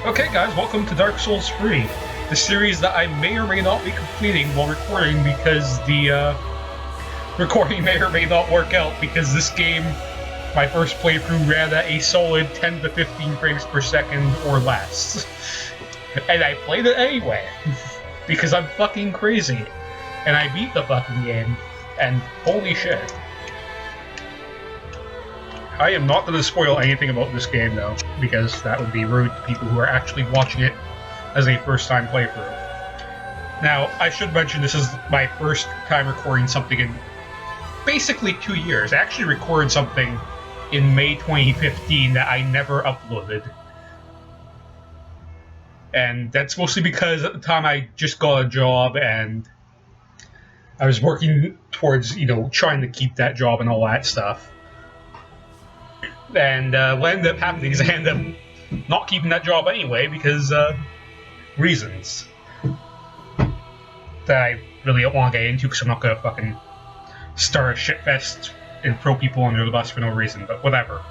Okay guys, welcome to Dark Souls 3, the series that I may or may not be completing while recording because the recording may or may not work out because this game, my first playthrough, ran at a solid 10 to 15 frames per second or less. And I played it anyway, because I'm fucking crazy. And I beat the fucking game, and holy shit. I am not going to spoil anything about this game, though, because that would be rude to people who are actually watching it as a first-time playthrough. Now, I should mention this is my first time recording something in basically 2 years. I actually recorded something in May 2015 that I never uploaded. And that's mostly because at the time I just got a job and I was working towards, trying to keep that job and all that stuff. And what ended up happening is I ended up not keeping that job anyway because reasons that I really don't want to get into because I'm not going to fucking start a shitfest and throw people under the bus for no reason, but whatever.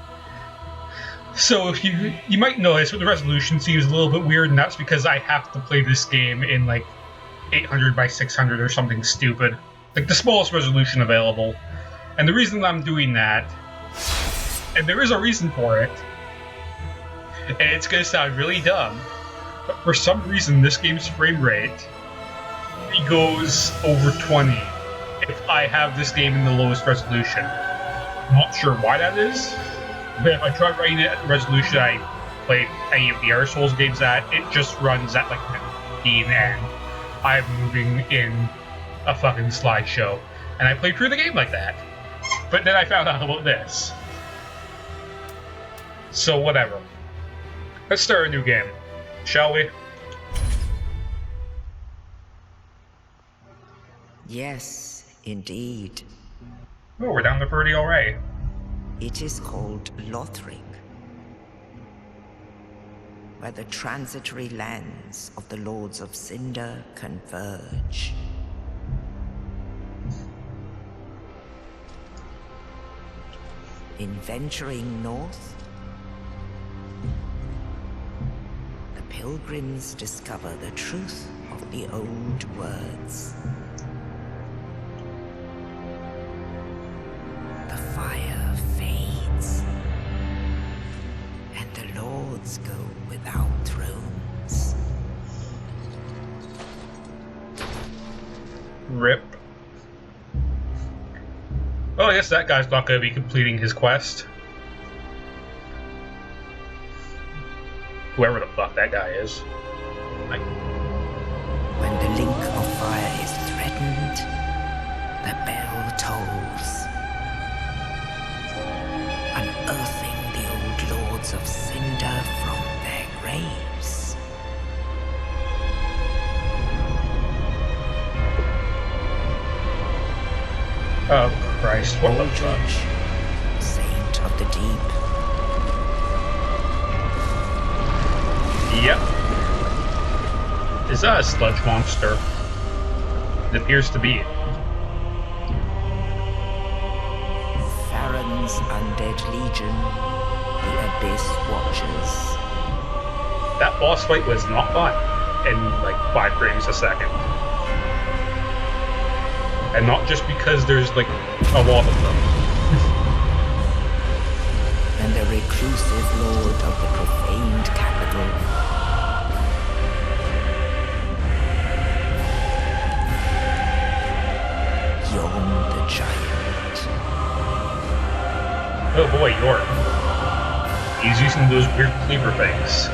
So if you might notice the resolution seems a little bit weird, and that's because I have to play this game in like 800 by 600 or something stupid. Like the smallest resolution available. And the reason I'm doing that, and there is a reason for it, and it's going to sound really dumb, but for some reason this game's frame rate goes over 20 if I have this game in the lowest resolution. Not sure why that is, but if I try running it at the resolution I played any of the other Souls games at, it just runs at like 15 and I'm moving in a fucking slideshow. And I played through the game like that. But then I found out about this. So whatever. Let's start a new game, shall we? Yes, indeed. Oh, we're down to 30 already. It is called Lothric, where the transitory lands of the Lords of Cinder converge. In venturing north, the pilgrims discover the truth of the old words. The fire fades, and the lords go without thrones. RIP. Well, I guess that guy's not going to be completing his quest. Whoever the fuck that guy is. Like, When the link of fire is threatened, the bell tolls, unearthing the old Lords of Cinder from their graves. oh Christ, what the fuck? Aldrich, Saint of the Deep. Yep. Is that a sludge monster? It appears to be. Farron's undead legion, the Abyss Watchers. That boss fight was not fun in like 5 frames a second. And not just because there's like a lot of them. And the reclusive lord of the profaned capital. Yon the giant. Oh boy, York. He's using those weird cleaver things.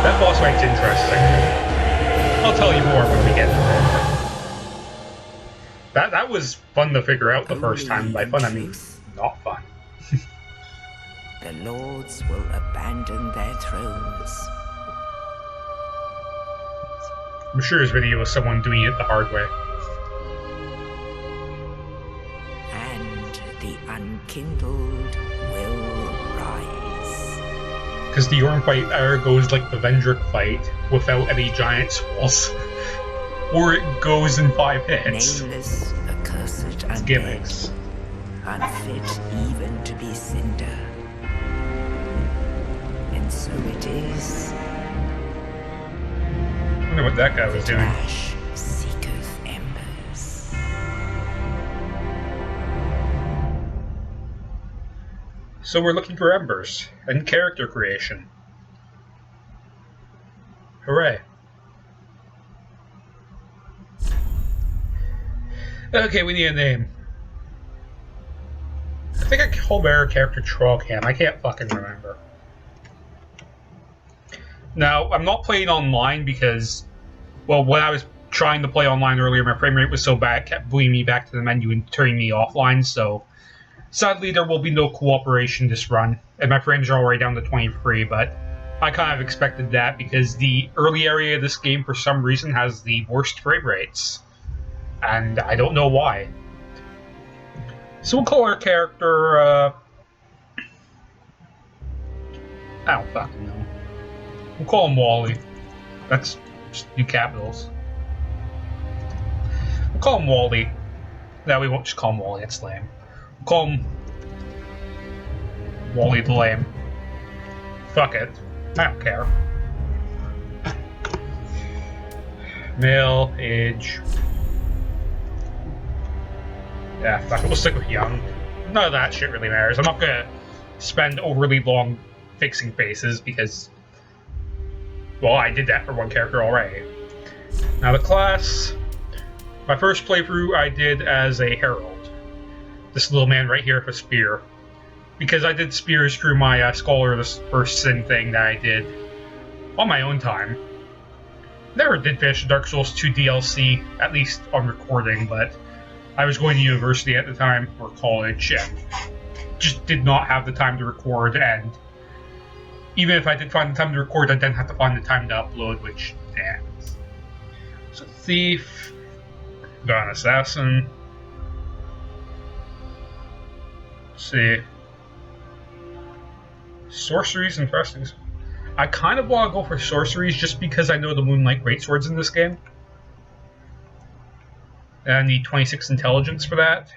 That boss fight's interesting. I'll tell you more when we get to it. That was fun to figure out the first time. By fun, I mean not fun. The lords will abandon their thrones. I'm sure his video was someone doing it the hard way. And the unkindled will rise. Because the Yorn fight either goes like the Vendrick fight without any giant souls, or it goes in 5 hits. Nameless, accursed It's undead, gimmicks. unfit even to be cinder. so it is. I wonder what that guy was doing. Trash seeketh embers. So we're looking for embers and character creation. Hooray. Okay, we need a name. I think I called our character Trollcam. I can't fucking remember. Now, I'm not playing online because, well, when I was trying to play online earlier, my frame rate was so bad it kept booting me back to the menu and turning me offline, so sadly there will be no cooperation this run, and my frames are already down to 23, but I kind of expected that because the early area of this game for some reason has the worst frame rates, and I don't know why. So we'll call our character, I don't fucking know. We'll call him Wally. That's just new capitals. We'll call him Wally. No, we won't just call him Wally, that's lame. We'll call him Wally the Lame. Fuck it. I don't care. Male, age. Yeah, fuck it, we'll stick with young. None of that shit really matters. I'm not gonna spend overly long fixing faces because, well, I did that for one character already. Now the class, my first playthrough I did as a herald. This little man right here with a spear. Because I did spears through my Scholar of the First Sin thing that I did on my own time. Never did finish Dark Souls 2 DLC, at least on recording, but I was going to university at the time, or college, and just did not have the time to record, and even if I did find the time to record, I then have to find the time to upload, which, damn. So, Thief, got an Assassin. Let's see. Sorceries and Thrustings. I kind of want to go for sorceries just because I know the Moonlight Greatsword's in this game. And I need 26 intelligence for that.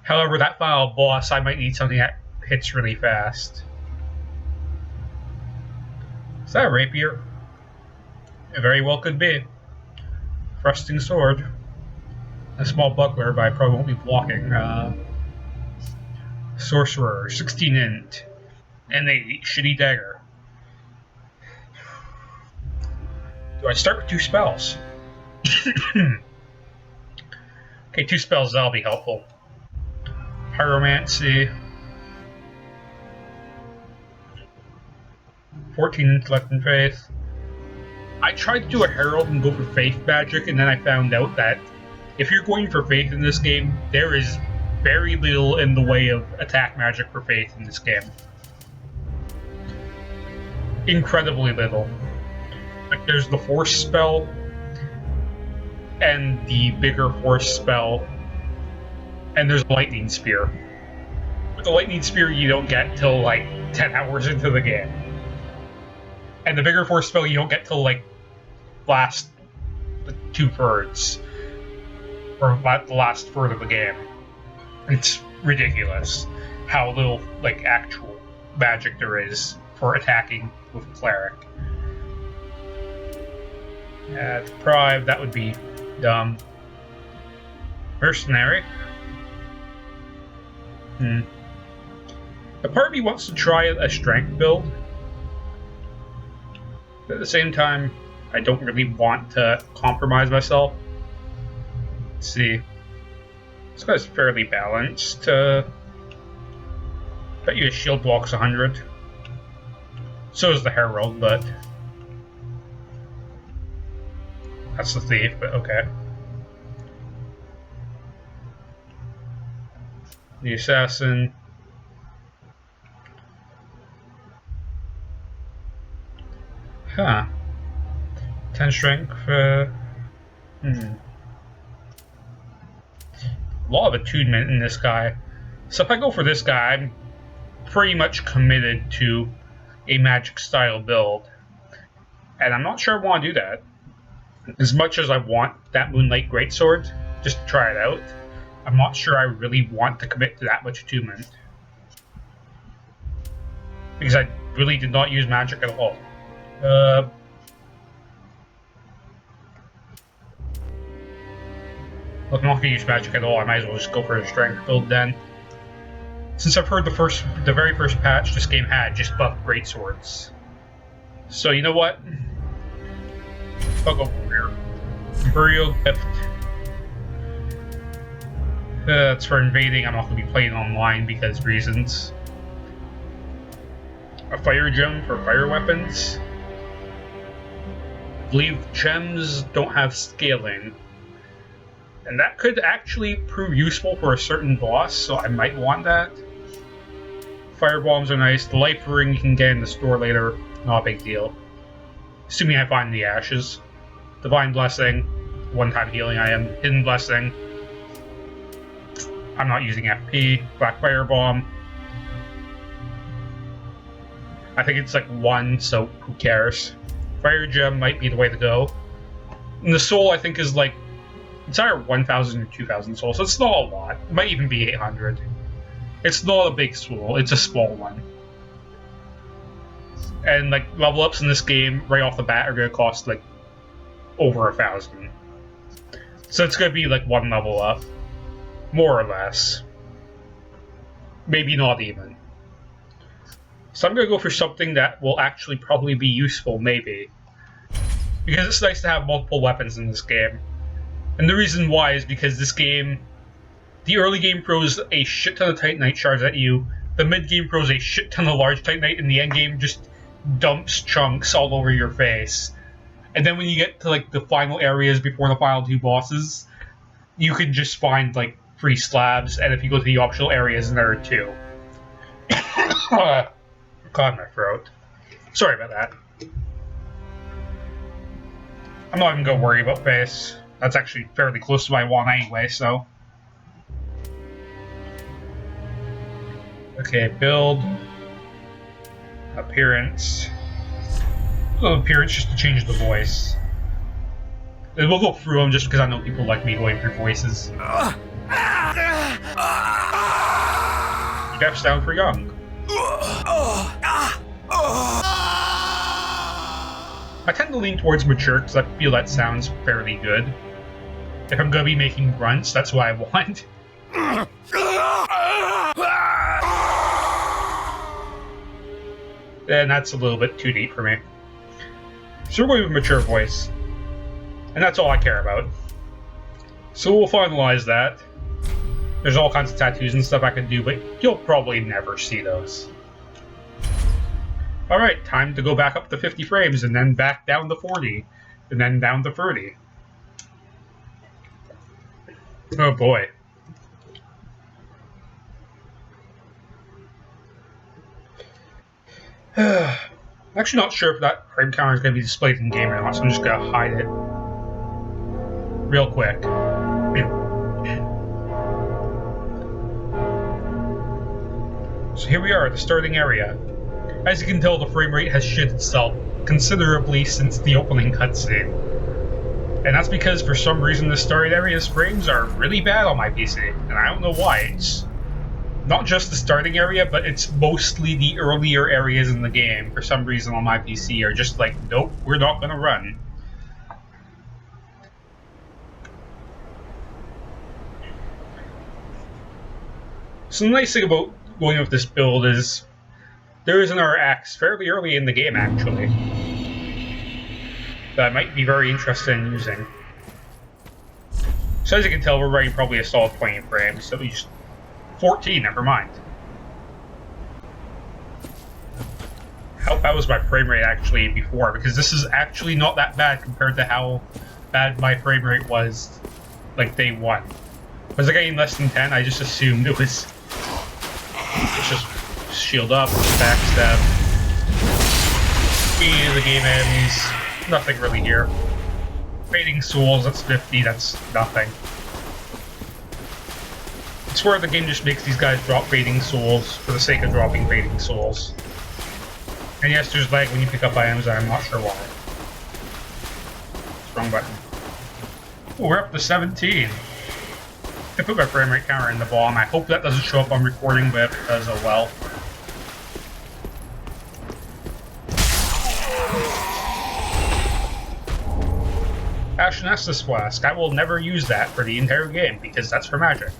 However, that final boss, I might need something that hits really fast. Is that a rapier? It very well could be. Thrusting sword. A small buckler, but I probably won't be blocking. Sorcerer, 16 int. And a shitty dagger. Do I start with 2 spells? Okay, 2 spells, that'll be helpful. Pyromancy. 14 intellect and faith. I tried to do a herald and go for faith magic, and then I found out that if you're going for faith in this game, there is very little in the way of attack magic for faith in this game. Incredibly little. Like, there's the force spell, and the bigger force spell, and there's a lightning spear. With the lightning spear you don't get till like 10 hours into the game. And the bigger force spell you don't get till like last 2/3. Or the last third of the game. It's ridiculous how little like actual magic there is for attacking with Cleric. Deprive, that would be dumb. Mercenary. A part of me wants to try a strength build. But at the same time, I don't really want to compromise myself. Let's see. This guy's fairly balanced. Bet you his shield block's 100. So is the Herald, but that's the Thief, but okay. The Assassin. Huh. 10 strength. A lot of attunement in this guy. So if I go for this guy, I'm pretty much committed to a magic style build. And I'm not sure I want to do that. As much as I want that Moonlight Greatsword, just to try it out, I'm not sure I really want to commit to that much attunement. Because I really did not use magic at all. Look, I'm not gonna use magic at all. I might as well just go for a strength build then. Since I've heard the very first patch this game had just buffed greatswords. So you know what? I'll go for here. Burial Gift. That's for invading. I'm not going to be playing online because reasons. A fire gem for fire weapons. I believe gems don't have scaling. And that could actually prove useful for a certain boss, so I might want that. Fire bombs are nice. The life ring you can get in the store later. Not a big deal. Assuming I find the ashes. Divine Blessing. One-time healing item. Hidden Blessing. I'm not using FP. Black Fire Bomb. I think it's like 1, so who cares? Fire Gem might be the way to go. And the soul, I think, is like... It's either 1,000 or 2,000 souls, so it's not a lot. It might even be 800. It's not a big soul, it's a small one. And like level ups in this game right off the bat are going to cost like over 1,000. So it's going to be like 1 level up. More or less. Maybe not even. So I'm going to go for something that will actually probably be useful, maybe. Because it's nice to have multiple weapons in this game. And the reason why is because this game, the early game throws a shit ton of Titanite shards at you, the mid game throws a shit ton of large Titanite, and the end game just dumps chunks all over your face. And then when you get to like the final areas before the final 2 bosses, you can just find like 3 slabs, and if you go to the optional areas, there are 2. Caught my throat. Sorry about that. I'm not even gonna worry about face. That's actually fairly close to my one anyway, so. Okay, build. Appearance. Appearance just to change the voice. And we'll go through them just because I know people like me going through voices. Death's down for young. I tend to lean towards mature because I feel that sounds fairly good. If I'm going to be making grunts, that's what I want. And that's a little bit too deep for me. So we're going with mature voice. And that's all I care about. So we'll finalize that. There's all kinds of tattoos and stuff I can do, but you'll probably never see those. Alright, time to go back up to 50 frames, and then back down to 40, and then down to 30. Oh boy. I'm actually not sure if that frame counter is going to be displayed in game or not, so I'm just going to hide it. Real quick. So here we are at the starting area. As you can tell, the frame rate has shit itself considerably since the opening cutscene. And that's because for some reason the starting area's frames are really bad on my PC, and I don't know why. It's not just the starting area, but it's mostly the earlier areas in the game for some reason on my PC are just like, nope, we're not gonna run. So the nice thing about going with this build is there is another axe fairly early in the game, actually, that I might be very interested in using. So as you can tell, we're running probably a solid 20 frames, so we just 14, never mind. How bad was my frame rate actually before? Because this is actually not that bad compared to how bad my frame rate was like day 1. Was I getting less than 10? I just assumed it was just shield up, backstab. Speed of the game ends. Nothing really here. Fading souls, that's 50, that's nothing. I swear the game just makes these guys drop fading souls for the sake of dropping fading souls. And yes, there's lag when you pick up items, I'm not sure why. Wrong button. Oh, we're up to 17. I put my frame rate counter in the bottom. I hope that doesn't show up on recording, but if it does, oh well. slash an Estus Flask. I will never use that for the entire game, because that's for magic.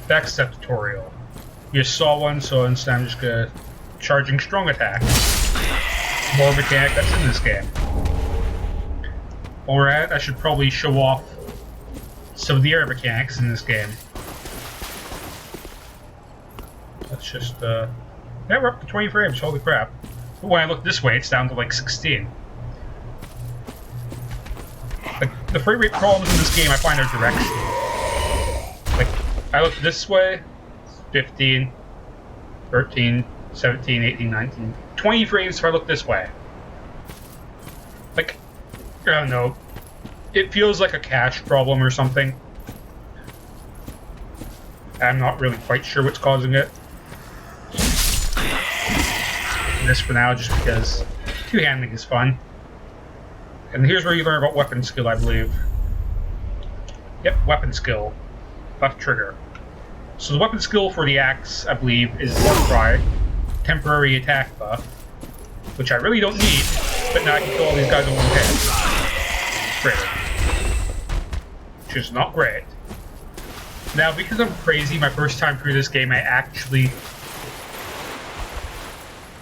Backstep tutorial. You just saw one, so instead I'm just gonna charging strong attack. More mechanic that's in this game. Alright, I should probably show off some of the air mechanics in this game. Let's just, yeah, we're up to 20 frames, holy crap. But when I look this way, it's down to like 16. Like, the frame rate problems in this game I find are directional. Like, I look this way, 15, 13, 17, 18, 19, 20 frames if I look this way. Like, I don't know. It feels like a cache problem or something. I'm not really quite sure what's causing it. And this for now, just because two-handing is fun. And here's where you learn about weapon skill, I believe. Yep, weapon skill. Left trigger. So the weapon skill for the axe, I believe, is Warp Cry, temporary attack buff, which I really don't need, but now I can kill all these guys in one hit. Great. Which is not great. Now, because I'm crazy, my first time through this game, I actually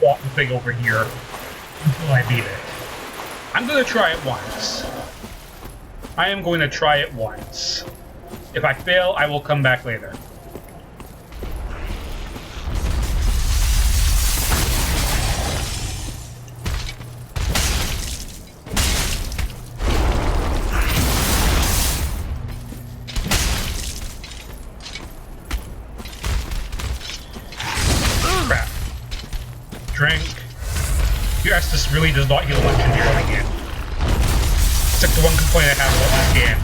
walked the thing over here until I beat it. I'm going to try it once. I am going to try it once. If I fail, I will come back later. Crap. Drink. Yes, this really does not heal much in the early game. It's like the one complaint I have about this game.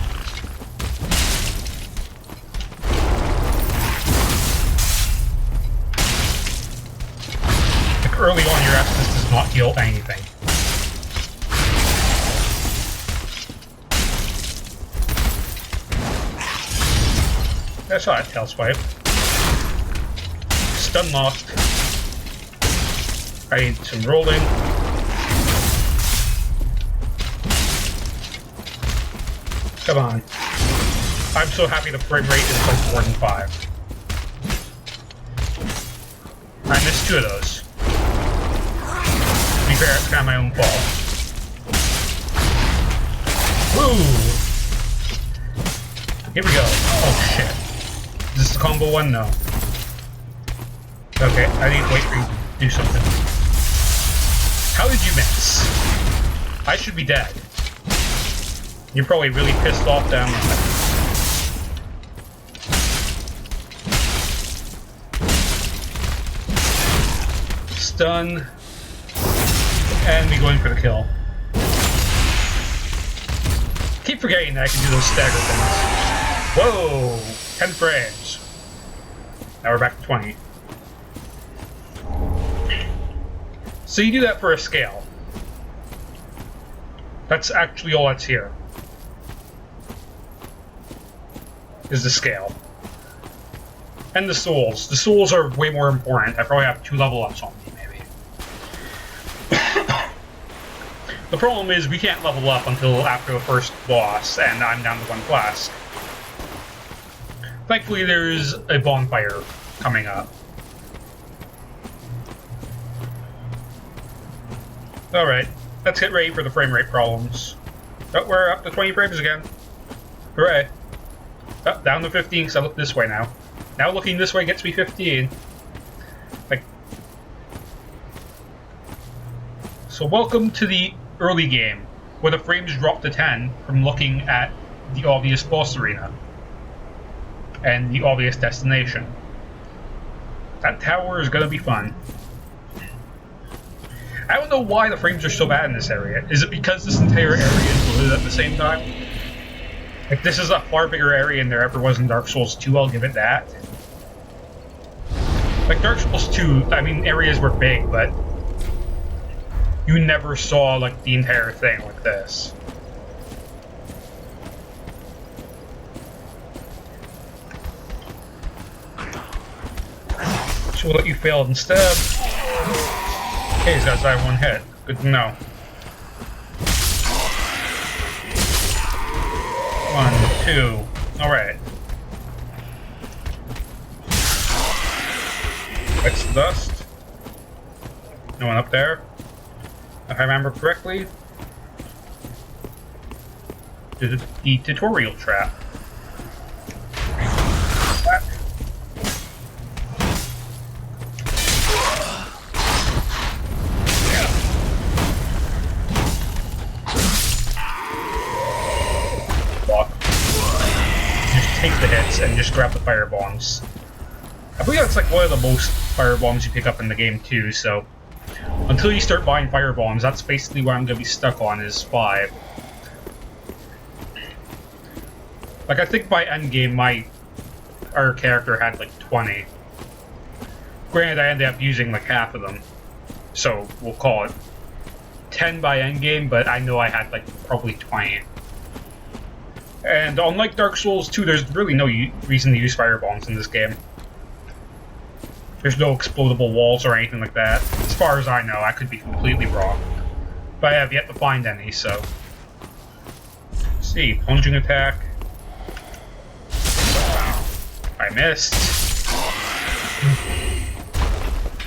Like early on, your Estus does not heal anything. I saw that tail swipe. Stun locked. I need some rolling. Come on. I'm so happy the frame rate is like 4 than 5. I missed 2 of those. To be fair, it's kind of my own fault. Woo! Here we go. Oh shit. Is this the combo one? No. Okay, I need to wait for you to do something. How did you miss? I should be dead. You're probably really pissed off down there. Stun. And me going for the kill. Keep forgetting that I can do those stagger things. Whoa! 10 frames. Now we're back to 20. So you do that for a scale. That's actually all that's here. Is the scale. And the souls. The souls are way more important. I probably have 2 level ups on me, maybe. The problem is we can't level up until after the first boss, and I'm down to 1 flask. Thankfully there's a bonfire coming up. Alright, let's get ready for the frame rate problems. Oh, we're up to 20 frames again. Hooray. Oh, down to 15 because I look this way now. Now looking this way gets me 15. Like, so welcome to the early game, where the frames drop to 10 from looking at the obvious boss arena and the obvious destination. That tower is gonna be fun. I don't know why the frames are so bad in this area. Is it because this entire area is loaded at the same time? Like, this is a far bigger area than there ever was in Dark Souls 2, I'll give it that. Like, Dark Souls 2, I mean, areas were big, but you never saw, like, the entire thing like this. So we'll let you fail instead. Okay, these guys die 1 hit. Good to know. 2. Alright. That's the dust. No one up there. If I remember correctly. The tutorial trap. Just take the hits and just grab the fire bombs. I believe that's like one of the most fire bombs you pick up in the game too, so until you start buying fire bombs, that's basically what I'm gonna be stuck on, is 5. Like, I think by endgame, our character had like 20. Granted, I ended up using like half of them, so we'll call it 10 by endgame, but I know I had like probably 20. And unlike Dark Souls 2, there's really no reason to use fire bombs in this game. There's no explodable walls or anything like that. As far as I know, I could be completely wrong. But I have yet to find any, so... Let's see, plunging attack. I missed.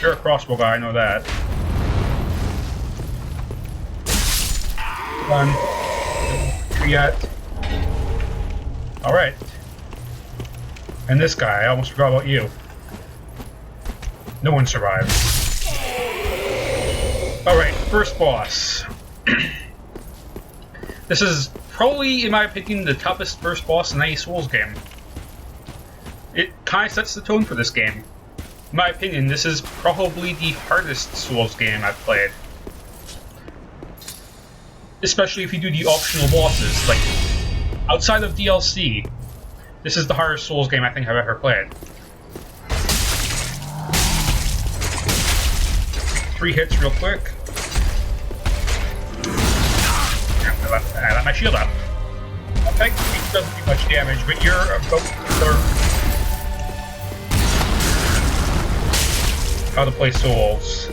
You're a crossbow guy, I know that. 1, 2 yet. Alright. And this guy, I almost forgot about you. No one survived. Alright, first boss. This is probably, in my opinion, the toughest first boss in any Souls game. It kind of sets the tone for this game. In my opinion, this is probably the hardest Souls game I've played. Especially if you do the optional bosses. Like, outside of DLC, this is the hardest Souls game I think I've ever played. 3 hits real quick. I let my shield up. I think it doesn't do much damage, but you're about to learn how to play Souls.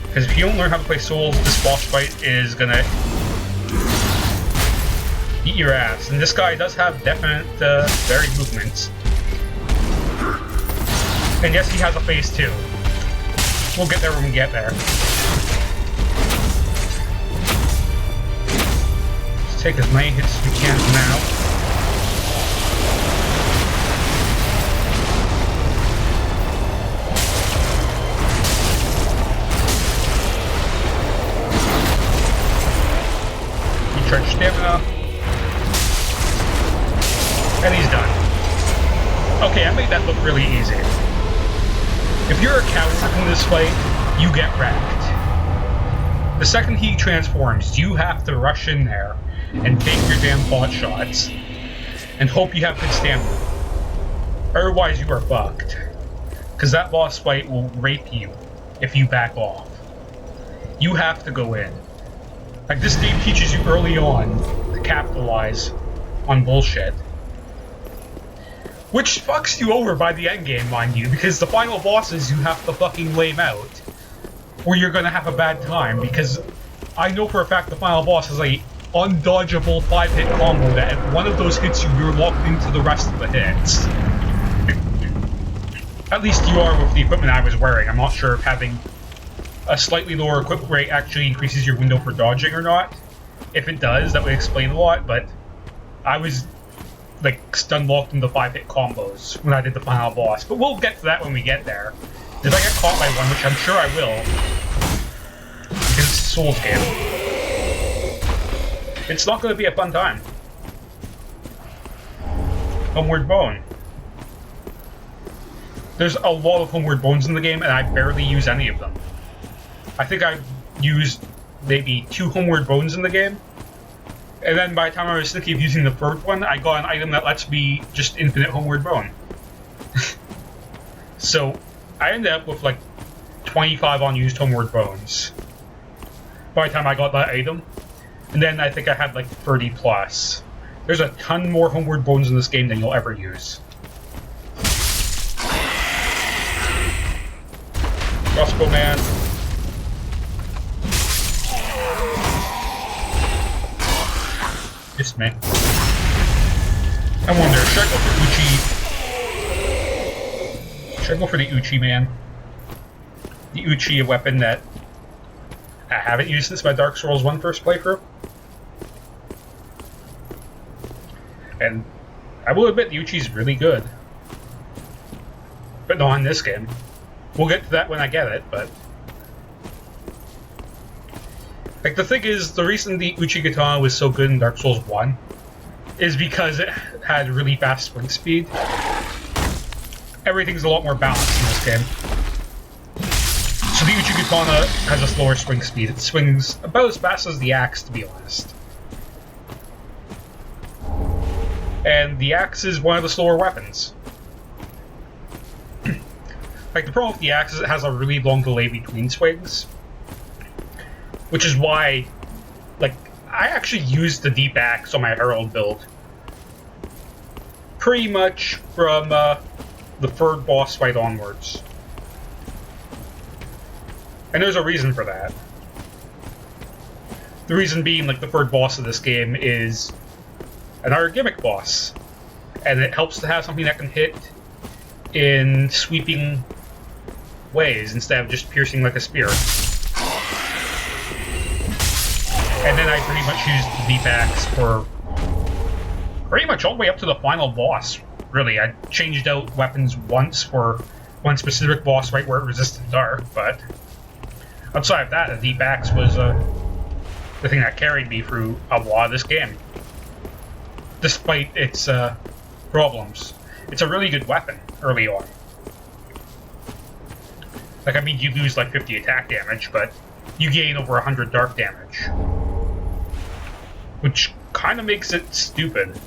Because if you don't learn how to play Souls, this boss fight is gonna eat your ass. And this guy does have definite varied movements. And yes, he has a face too. We'll get there when we get there. Let's take as many hits as we can now. Recharge stamina. And he's done. Okay, I made that look really easy. If you're a coward in this fight, you get wrecked. The second he transforms, you have to rush in there and take your damn pot shots and hope you have good stamina. Otherwise, you are fucked. Because that boss fight will rape you if you back off. You have to go in. Like, this game teaches you early on to capitalize on bullshit. Which fucks you over by the endgame, mind you, because the final bosses you have to fucking lame out. Or you're gonna have a bad time, because I know for a fact the final boss is a undodgeable 5-hit combo that if one of those hits you, you're locked into the rest of the hits. At least you are with the equipment I was wearing. I'm not sure if having a slightly lower equip rate actually increases your window for dodging or not. If it does, that would explain a lot, but I was like stun locked into 5-hit combos when I did the final boss. But we'll get to that when we get there. If I get caught by one, which I'm sure I will, because it's a Souls game, it's not going to be a fun time. Homeward Bone. There's a lot of Homeward Bones in the game, and I barely use any of them. I think I've used maybe 2 Homeward Bones in the game, and then by the time I was thinking of using the 3rd one, I got an item that lets me just infinite Homeward Bone. So I ended up with like 25 unused Homeward Bones by the time I got that item, and then I think I had like 30 plus. There's a ton more Homeward Bones in this game than you'll ever use. Crossbow man. Just me. I wonder, should I go for Uchi? Should I go for the Uchi, man? The Uchi, a weapon that I haven't used since my Dark Souls 1 first playthrough. And I will admit, the Uchi's really good. But not in this game. We'll get to that when I get it, but... Like, the thing is, the reason the Uchi Katana was so good in Dark Souls 1 is because it had really fast swing speed. Everything's a lot more balanced in this game. So the Uchi Katana has a slower swing speed. It swings about as fast as the axe, to be honest. And the axe is one of the slower weapons. Like, the problem with the axe is it has a really long delay between swings. Which is why, like, I actually used the deep axe on my Herald build. Pretty much from the third boss fight onwards. And there's a reason for that. The reason being, like, the third boss of this game is another gimmick boss. And it helps to have something that can hit in sweeping ways instead of just piercing like a spear. And then I pretty much used the deep axe for pretty much all the way up to the final boss, really. I changed out weapons once for one specific boss fight where it resisted dark, but outside of that, the deep axe was the thing that carried me through a lot of this game. Despite its problems. It's a really good weapon early on. Like, I mean, you lose like 50 attack damage, but you gain over 100 dark damage. Which kind of makes it stupid.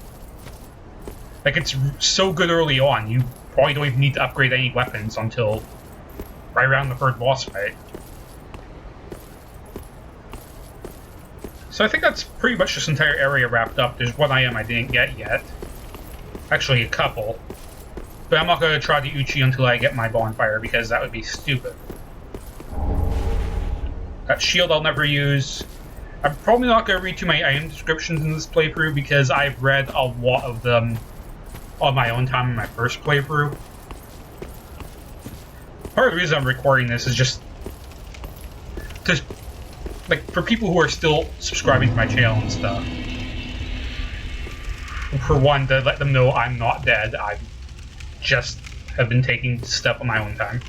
Like, it's so good early on, you probably don't even need to upgrade any weapons until right around the third boss fight. So I think that's pretty much this entire area wrapped up. There's one item I didn't get yet. Actually, a couple. But I'm not going to try the Uchi until I get my bonfire, because that would be stupid. That shield I'll never use. I'm probably not going to read through my item descriptions in this playthrough, because I've read a lot of them on my own time in my first playthrough. Part of the reason I'm recording this is just to, like, for people who are still subscribing to my channel and stuff. For one, to let them know I'm not dead. I just have been taking stuff on my own time.